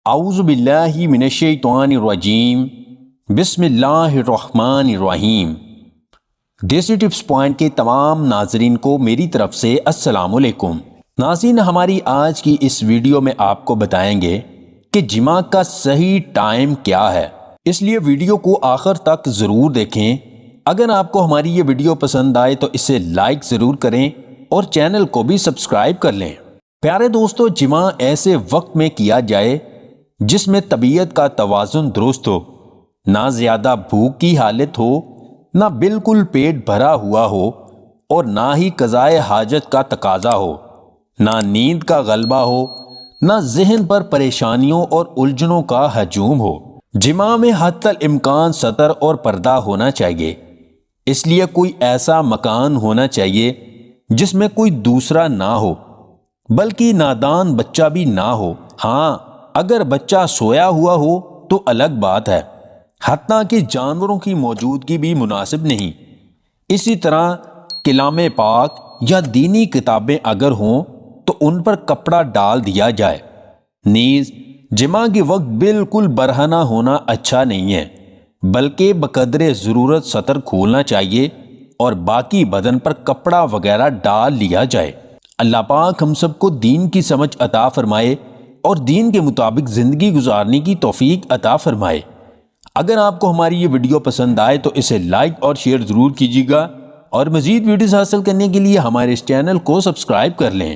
اعوذ باللہ من الشیطان الرجیم بسم اللہ الرحمن الرحیم۔ دیسی ٹپس پوائنٹ کے تمام ناظرین کو میری طرف سے السلام علیکم۔ ناظرین، ہماری آج کی اس ویڈیو میں آپ کو بتائیں گے کہ جماع کا صحیح ٹائم کیا ہے، اس لیے ویڈیو کو آخر تک ضرور دیکھیں۔ اگر آپ کو ہماری یہ ویڈیو پسند آئے تو اسے لائک ضرور کریں اور چینل کو بھی سبسکرائب کر لیں۔ پیارے دوستو، جماع ایسے وقت میں کیا جائے جس میں طبیعت کا توازن درست ہو، نہ زیادہ بھوک کی حالت ہو، نہ بالکل پیٹ بھرا ہوا ہو، اور نہ ہی قضائے حاجت کا تقاضا ہو، نہ نیند کا غلبہ ہو، نہ ذہن پر پریشانیوں اور الجھنوں کا ہجوم ہو۔ جماع میں حتی الامکان ستر اور پردہ ہونا چاہیے، اس لیے کوئی ایسا مکان ہونا چاہیے جس میں کوئی دوسرا نہ ہو، بلکہ نادان بچہ بھی نہ ہو۔ ہاں، اگر بچہ سویا ہوا ہو تو الگ بات ہے، حتیٰ کہ جانوروں کی موجودگی بھی مناسب نہیں۔ اسی طرح کلام پاک یا دینی کتابیں اگر ہوں تو ان پر کپڑا ڈال دیا جائے۔ نیز جماع کے وقت بالکل برہنہ ہونا اچھا نہیں ہے، بلکہ بقدر ضرورت سطر کھولنا چاہیے اور باقی بدن پر کپڑا وغیرہ ڈال لیا جائے۔ اللہ پاک ہم سب کو دین کی سمجھ عطا فرمائے اور دین کے مطابق زندگی گزارنے کی توفیق عطا فرمائے۔ اگر آپ کو ہماری یہ ویڈیو پسند آئے تو اسے لائک اور شیئر ضرور کیجیے گا، اور مزید ویڈیوز حاصل کرنے کے لیے ہمارے اس چینل کو سبسکرائب کر لیں۔